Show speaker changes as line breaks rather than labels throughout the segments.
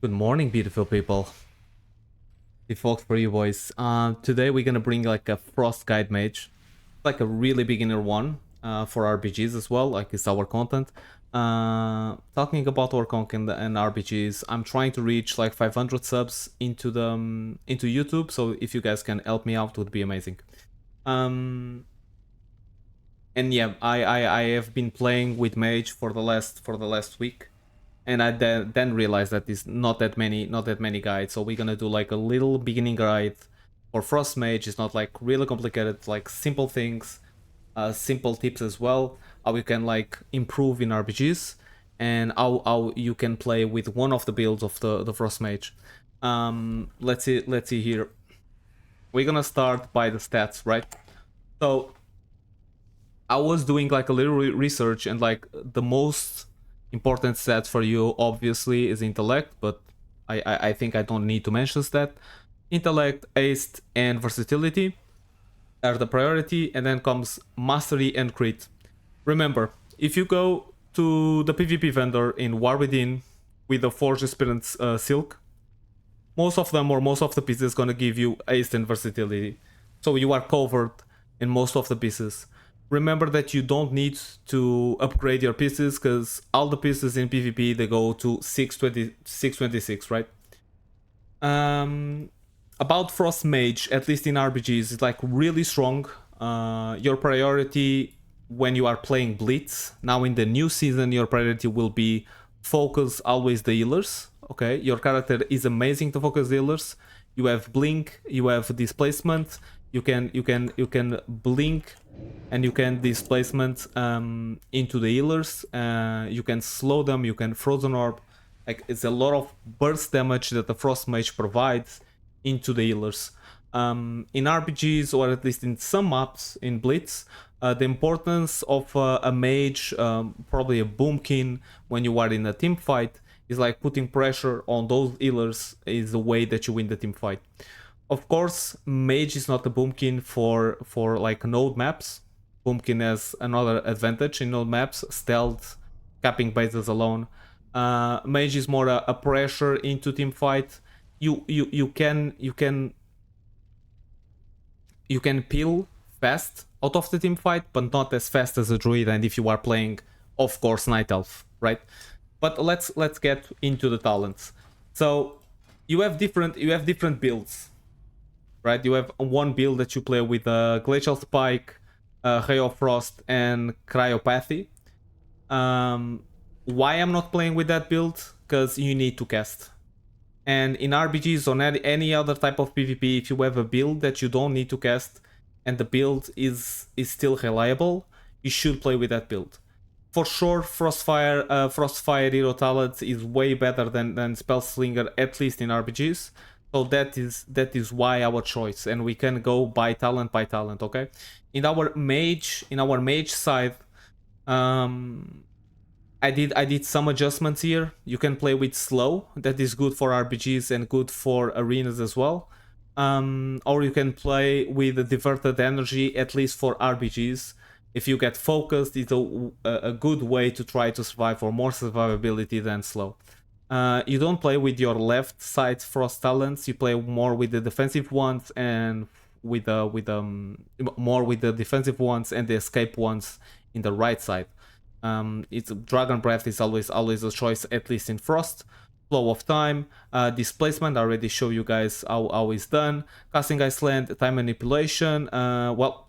Good morning, beautiful people. It folks for you boys. Today we're gonna bring like a Frost Guide Mage, like a really beginner one for RPGs as well. Like it's our content. Talking about our content and RPGs, I'm trying to reach like 500 subs into the into YouTube. So if you guys can help me out, would be amazing. Um, and yeah, I have been playing with Mage for the last week, and I then realized that there's not that many guides. So we're gonna do like a little beginning guide for Frost Mage. It's not like really complicated, like simple things, simple tips as well. How you can like improve in RPGs, and how you can play with one of the builds of the Frost Mage. Let's see here. We're gonna start by the stats, right? So I was doing like a little research, and like the most important stats for you obviously is intellect, but I think I don't need to mention that. Intellect, haste, and versatility are the priority, and then comes mastery and crit. Remember, if you go to the PvP vendor in War Within with the Forge Experience Silk, most of them or most of the pieces gonna give you haste and versatility, so you are covered in most of the pieces. Remember that you don't need to upgrade your pieces, because all the pieces in PvP they go to 626, right? About Frost Mage, at least in RPGs, it's like really strong. Your priority when you are playing Blitz, now in the new season, your priority will be focus always the healers. Okay, your character is amazing to focus the healers. You have blink, you have displacement. You can blink, and you can displacement into the healers. You can slow them. You can frozen orb. Like it's a lot of burst damage that the Frost Mage provides into the healers. In RPGs, or at least in some maps in Blitz, the importance of a mage, probably a boomkin, when you are in a team fight, is like putting pressure on those healers is the way that you win the team fight. Of course, mage is not a boomkin for like node maps. Boomkin has another advantage in node maps: stealth, capping bases alone. Mage is more a pressure into team fight. You can peel fast out of the team fight, but not as fast as a druid. And if you are playing, of course, night elf, right? But let's get into the talents. So you have different builds, right? You have one build that you play with Glacial Spike, Ray of Frost, and Cryopathy. Why I'm not playing with that build? Because you need to cast. And in RPGs or any other type of PvP, if you have a build that you don't need to cast and the build is still reliable, you should play with that build. For sure, Frostfire Hero Talent is way better than Spellslinger, at least in RPGs. So that is why our choice, and we can go by talent, okay? In our mage side, I did some adjustments here. You can play with slow, that is good for RPGs and good for arenas as well. Or you can play with the diverted energy, at least for RPGs. If you get focused, it's a good way to try to survive, or more survivability than slow. You don't play with your left side frost talents. You play more with the defensive ones, and more with the defensive ones and the escape ones in the right side. It's Dragon Breath is always a choice, at least in Frost. Flow of Time, Displacement, I already show you guys how it's done. Casting Iceland, Time Manipulation, Time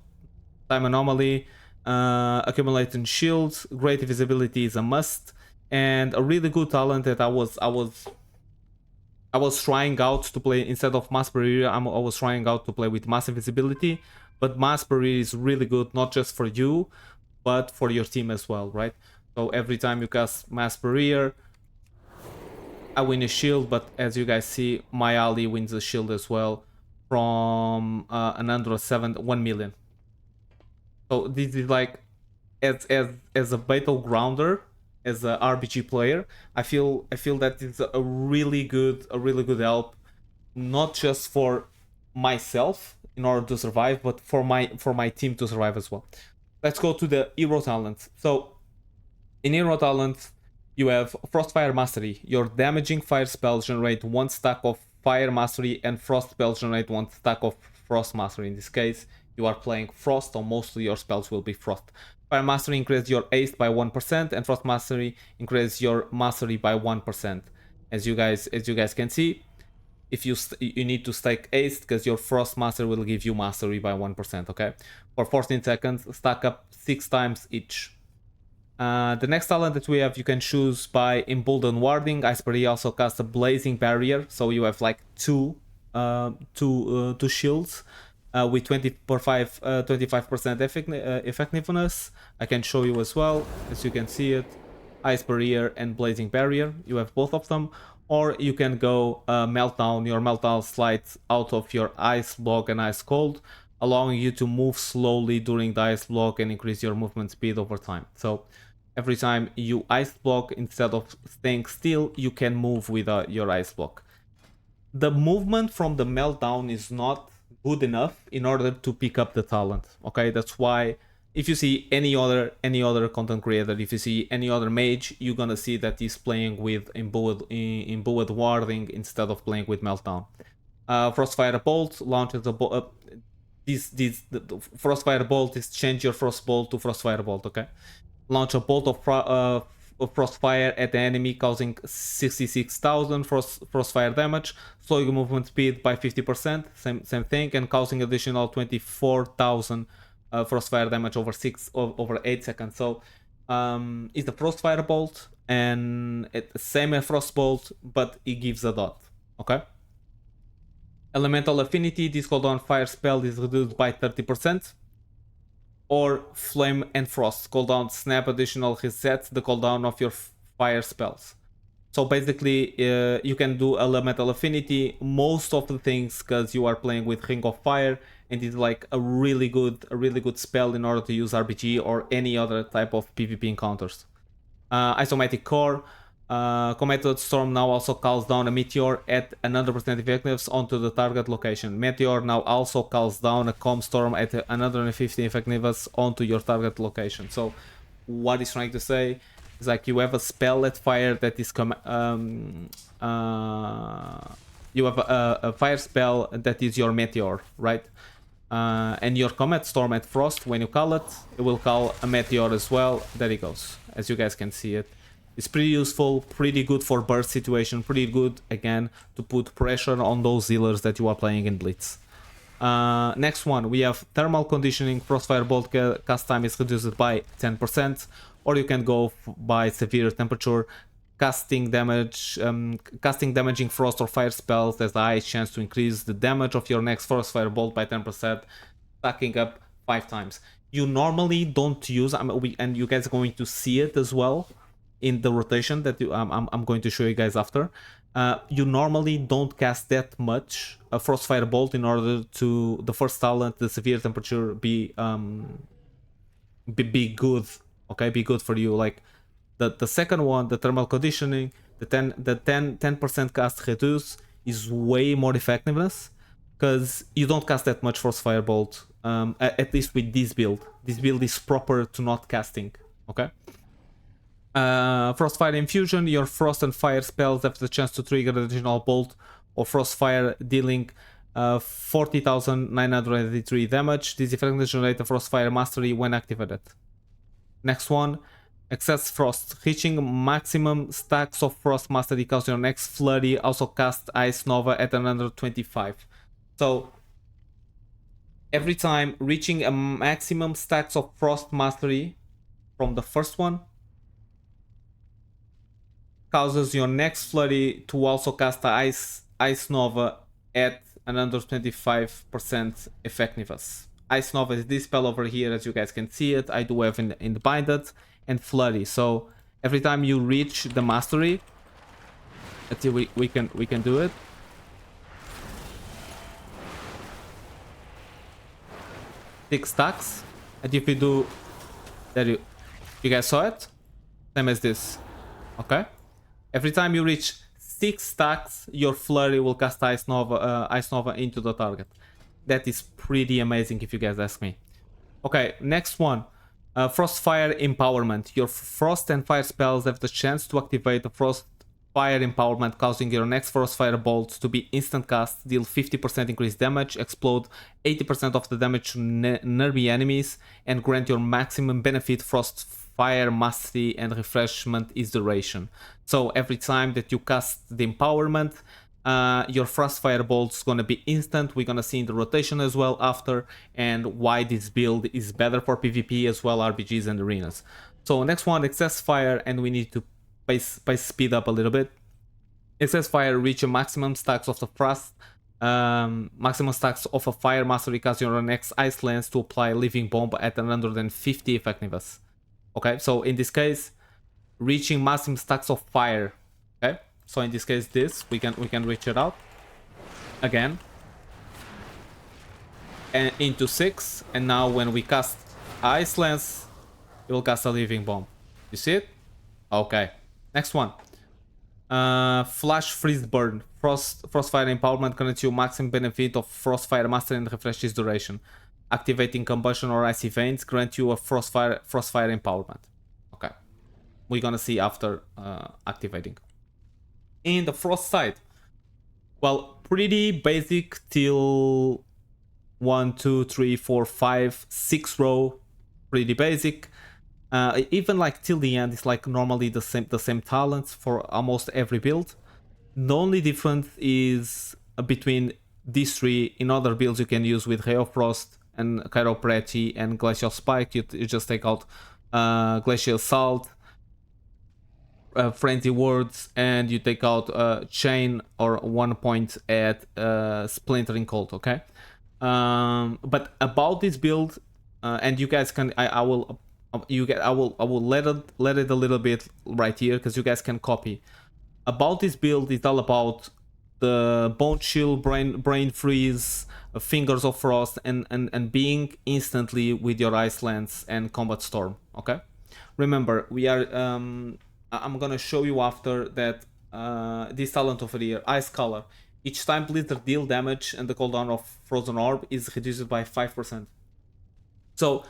Anomaly, Accumulating Shields, Great Visibility is a must, and a really good talent that I was trying out to play instead of Mass Barrier. I was trying out to play with Massive Visibility, but Mass Barrier is really good, not just for you, but for your team as well, right? So every time you cast Mass Barrier, I win a shield, but as you guys see, my ally wins a shield as well from an under 1 million. So this is like, as a battlegrounder, as a RPG player, I feel that it's a really good help, not just for myself in order to survive, but for my team to survive as well. Let's go to the hero talent. So in hero talent, You have Frostfire Mastery. Your damaging fire spells generate 1 stack of Fire Mastery, and Frost spells generate 1 stack of Frost Mastery. In this case, you are playing Frost, so mostly your spells will be Frost. Fire Mastery increases your haste by 1%, and Frost Mastery increases your Mastery by 1%. As you guys can see, if you need to stack haste, because your Frost Mastery will give you Mastery by 1%, okay? For 14 seconds, stack up 6 times each. The next talent that we have, you can choose by Emboldened Warding. Iceberg also casts a Blazing Barrier, so you have like two shields with 25% effectiveness. I can show you as well, as you can see it. Ice Barrier and Blazing Barrier, you have both of them. Or you can go Meltdown. Your Meltdown slides out of your Ice Block and Ice Cold, allowing you to move slowly during the Ice Block and increase your movement speed over time. So every time you Ice Block, instead of staying still, you can move with your Ice Block. The movement from the Meltdown is not good enough in order to pick up the talent, okay? That's why if you see any other content creator, if you see any other mage, you're gonna see that he's playing with Emboldened Warding instead of playing with Meltdown. Frostfire Bolt launches a bolt. The Frostfire Bolt is change your Frost Bolt to Frostfire Bolt, okay? Launch a bolt of Frostfire at the enemy, causing 66,000 Frostfire damage, slowing your movement speed by 50%, same thing, and causing additional 24,000 Frostfire damage over 8 seconds. So it's the Frostfire Bolt, and it's same as Frost Bolt, but it gives a dot, okay? Elemental Affinity, this cooldown fire spell is reduced by 30%. Or Flame and Frost, cooldown snap additional resets the cooldown of your fire spells. So basically, you can do Elemental Affinity most of the things because you are playing with Ring of Fire, and it's like a really good spell in order to use RPG or any other type of PvP encounters. Isomatic Core. Cometed Storm now also calls down a meteor at 100% effectiveness onto the target location. Meteor now also calls down a Calm Storm at 150 effectiveness onto your target location. So what he's trying to say is like you have a spell at fire that is you have a fire spell that is your meteor, right? And your Comet Storm at Frost, when you call it, it will call a meteor as well. There it goes, as you guys can see it. It's pretty useful, pretty good for burst situation, pretty good, again, to put pressure on those healers that you are playing in Blitz. Next one, we have Thermal Conditioning. Frostfire Bolt cast time is reduced by 10%, or you can go by Severe Temperature. Casting damaging frost or fire spells has the highest chance to increase the damage of your next Frostfire Bolt by 10%, stacking up 5 times. You normally don't use, and you guys are going to see it as well in the rotation that I'm going to show you guys after. You normally don't cast that much a Frostfire Bolt in order to the first talent, the Severe Temperature, be good, okay, be good for you. Like the second one, the Thermal Conditioning, the 10% cast reduce is way more effectiveness because you don't cast that much Frostfire Bolt. At least with this build. This build is proper to not casting, okay? Frostfire Infusion, your Frost and Fire spells have the chance to trigger an additional bolt or Frostfire, dealing 40,983 damage. This effect generates a Frostfire Mastery when activated. Next one, Excess Frost. Reaching maximum stacks of Frost Mastery causes your next Flurry also cast Ice Nova at 125. So every time reaching a maximum stacks of Frost Mastery from the first one causes your next Flurry to also cast Ice Nova at another 25% effectiveness. Ice Nova is this spell over here, as you guys can see it. I do have in the Binded, and Flurry. So every time you reach the Mastery, let's see, we can do it. Six stacks, and if we do, there you guys saw it, same as this, okay? Every time you reach 6 stacks, your Flurry will cast Ice Nova into the target. That is pretty amazing if you guys ask me. Okay, next one. Frostfire Empowerment. Your Frost and Fire spells have the chance to activate the Frostfire Empowerment, causing your next Frostfire bolts to be instant cast, deal 50% increased damage, explode 80% of the damage to nearby enemies, and grant your maximum benefit Frostfire Mastery and Refreshment is duration. So every time that you cast the Empowerment, your Frostfire bolt's gonna be instant. We're gonna see in the rotation as well after, and why this build is better for PvP as well, RPGs and arenas. So next one, Excess Fire, and we need to speed up a little bit. Excess Fire, reach a maximum stacks of the Frost, maximum stacks of a Fire Mastery cast your next Ice Lance to apply Living Bomb at 150 effectiveness. Okay, so in this case, reaching maximum stacks of Fire. Okay. So in this case, this we can reach it out again and into 6, and now when we cast Ice Lance, it will cast a Living Bomb. You see it? Okay. Next one. Flash Freeze Burn. Frostfire Empowerment grants you maximum benefit of Frostfire Mastery and refreshes duration. Activating Combustion or Icy Veins grant you a Frostfire Empowerment. Okay. We're gonna see after activating. In the Frost side, well, pretty basic till 1, 2, 3, 4, 5, 6 row, pretty basic. Even like till the end, it's like normally the same talents for almost every build. The only difference is between these three. In other builds you can use with Ray of Frost and Chiropractic and Glacial Spike. You just take out Glacial Salt, Frenzy Words, and you take out Chain or 1 point at Splintering Cold. Okay, but about this build, and you guys can, I will let it a little bit right here because you guys can copy. About this build, it's all about the Bone Chill, Brain Freeze, Fingers of Frost, and being instantly with your Ice Lance and Combat Storm. Okay, remember we are. I'm gonna show you after that this talent over here, Ice Color. Each time Blizzard deal damage and the cooldown of Frozen Orb is reduced by 5%. So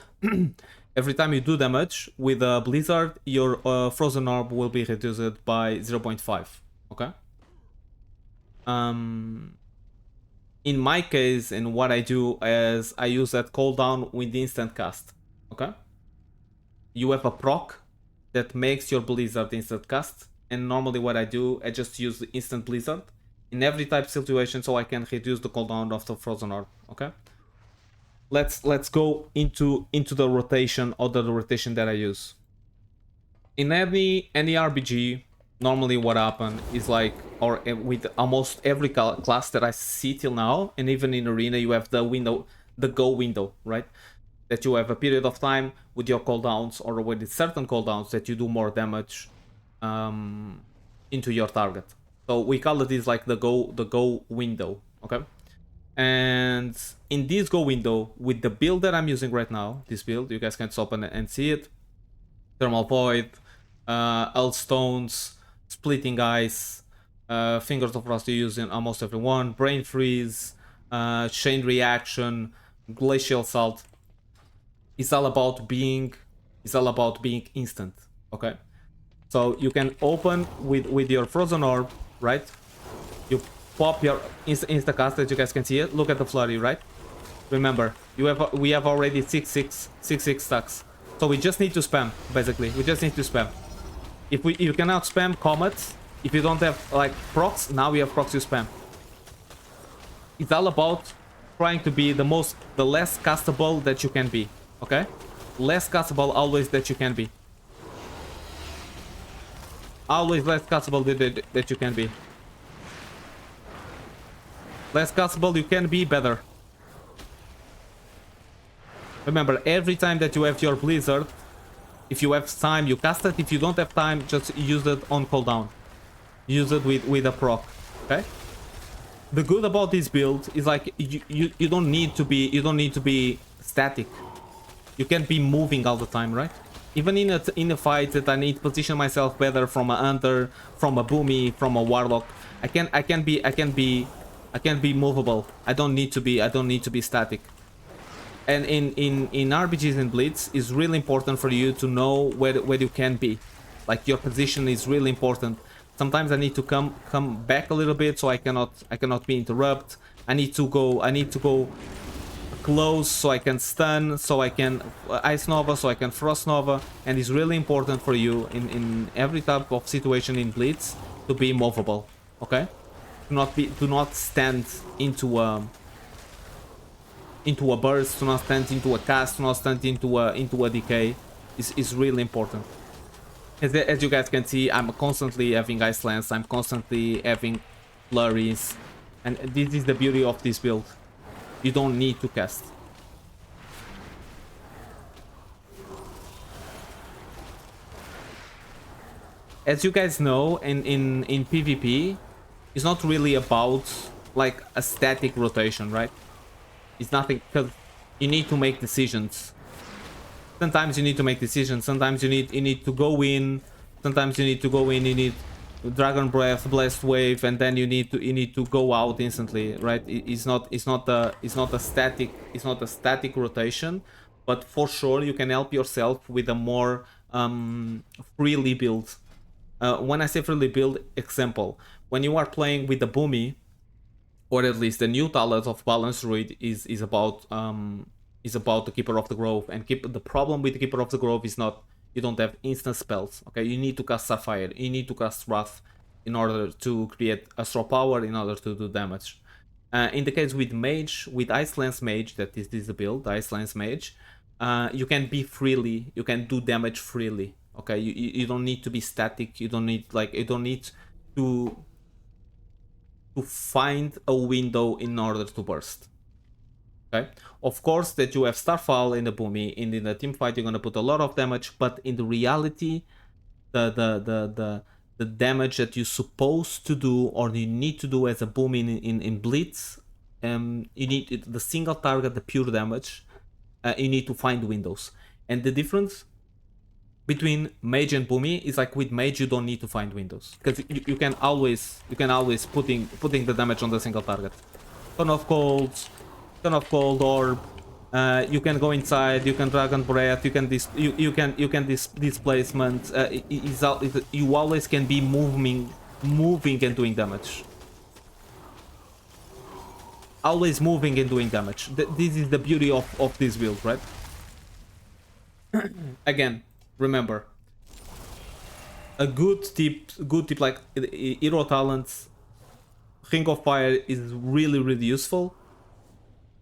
every time you do damage with a Blizzard, your Frozen Orb will be reduced by 0.5. Okay. In my case, and what I do is I use that cooldown with the instant cast. Okay. You have a proc that makes your Blizzard instant cast, and normally what I do, I just use the instant Blizzard in every type situation so I can reduce the cooldown of the Frozen Orb. Okay, let's go into the rotation, or the rotation that I use. In any RPG, normally what happens is like, or with almost every class that I see till now, and even in Arena, you have the window, the go window, right? That you have a period of time with your cooldowns, or with certain cooldowns, that you do more damage into your target. So we call it like the go window. Okay, and in this go window, with the build that I'm using right now, this build, you guys can stop and see it. Thermal Void, Earth Stones, Splitting Ice, Fingers of Frost you use in almost everyone, Brain Freeze, Chain Reaction, Glacial Salt. It's all about being instant. Okay, so you can open with your Frozen Orb, right? You pop your insta cast, as you guys can see it. Look at the flurry, right? Remember, we have already 6 stacks, so we just need to spam. Basically, we just need to spam. If you cannot spam comets, if you don't have like procs, now we have procs, you spam. It's all about trying to be the less castable that you can be. Okay, less castable always that you can be. Always less castable that you can be. Less castable you can be, better. Remember, every time that you have your Blizzard, if you have time, you cast it. If you don't have time, just use it on cooldown. Use it with a proc. Okay. The good about this build is like you don't need to be static. You can't be moving all the time, right? Even in a fight that I need to position myself better from a hunter, from a boomy, from a warlock, I can be movable. I don't need to be static. And in RPGs and Blitz, it's really important for you to know where you can be. Like your position is really important. Sometimes I need to come back a little bit, so I cannot be interrupted. I need to go close so I can stun, so I can Ice Nova, so I can Frost Nova, and it's really important for you in every type of situation in Blitz to be movable. Okay, do not stand into a burst, to not stand into a cast, to not stand into a decay is really important. As you guys can see, I'm constantly having Ice Lance, I'm constantly having flurries, and this is the beauty of this build. You don't need to cast. As you guys know, in PvP, it's not really about like a static rotation, right? It's nothing, because you need to make decisions. Sometimes you need to make decisions. Sometimes you need to go in. Sometimes you need to go in. You need Dragon Breath, Blast Wave, and then you need to go out instantly, right? It's not a static rotation, but for sure you can help yourself with a more freely build. When I say freely build, example, when you are playing with the Boomy, or at least the new talent of Balance Druid is about the Keeper of the Grove, and the problem with the Keeper of the Grove is not you don't have instant spells. Okay, you need to cast Sapphire, you need to cast Wrath in order to create Astral Power, in order to do damage. In the case with Mage, with Ice Lance Mage, that is the build, Ice Lance Mage, you can be freely, you can do damage freely. Okay, you don't need to be static. You don't need to find a window in order to burst. Okay, of course that you have Starfall in the Boomy, and in the team fight you're gonna put a lot of damage, but in the reality, the damage that you're supposed to do or you need to do as a Boomy in Blitz, you need the single target, the pure damage. You need to find windows, and the difference between Mage and Boomy is like with Mage you don't need to find windows, because you can always putting the damage on the single target. Ton of Cold Orb. You can go inside. You can Dragon Breath. You can displacement. You always can be moving and doing damage. Always moving and doing damage. This is the beauty of this build, right? Again, remember, a good tip like hero talents. Ring of Fire is really useful.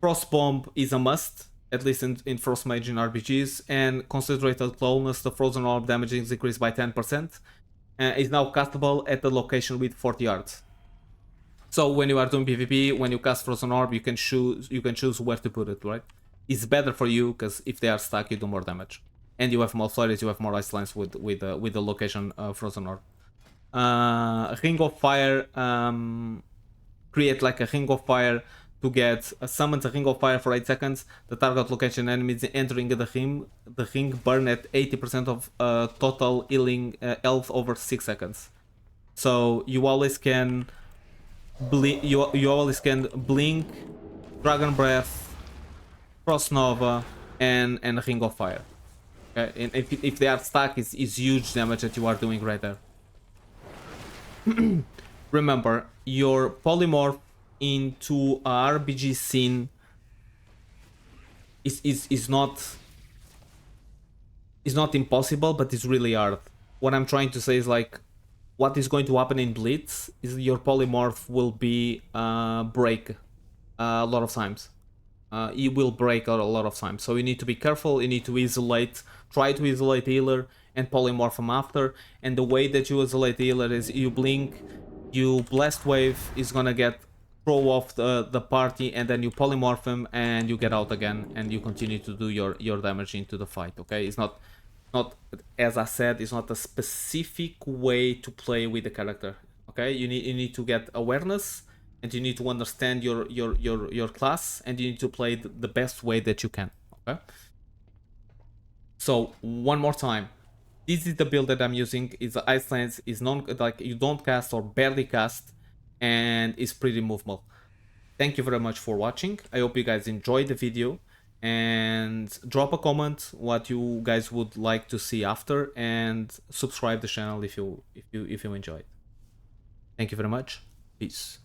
Frost Bomb is a must, at least in Frost Mage in RPGs, and Concentrated Slowness, the Frozen Orb damage is increased by 10%, is now castable at the location with 40 yards. So when you are doing PvP, when you cast Frozen Orb, you can choose where to put it, right? It's better for you, because if they are stuck, you do more damage. And you have more flurries, you have more Ice Lance with the location Frozen Orb. Ring of Fire, create like a Ring of Fire to get summons a Ring of Fire for 8 seconds. The target location enemies entering the ring burn at 80% of total healing health over 6 seconds. So you always can you always can blink, Dragon Breath, Frost Nova, and Ring of Fire. Okay? And if they are stuck, it's huge damage that you are doing right there. Remember, your polymorph into a RPG scene is not impossible, but it's really hard. What I'm trying to say is, like, what is going to happen in Blitz is your polymorph will be break a lot of times. It will break a lot of times, so you need to be careful. You need to try to isolate healer and polymorph him after. And the way that you isolate the healer is you blink, you Blast Wave is gonna throw off the party, and then you polymorph him and you get out again, and you continue to do your damage into the fight. Okay, it's not as I said, it's not a specific way to play with the character. Okay, you need to get awareness, and you need to understand your class, and you need to play the best way that you can. Okay, so one more time, this is the build that I'm using. It's Ice Lance, is like you don't cast or barely cast, and is pretty movable. Thank you very much for watching. I hope you guys enjoyed the video. and drop a comment what you guys would like to see after, and subscribe the channel if you enjoyed. Thank you very much. Peace.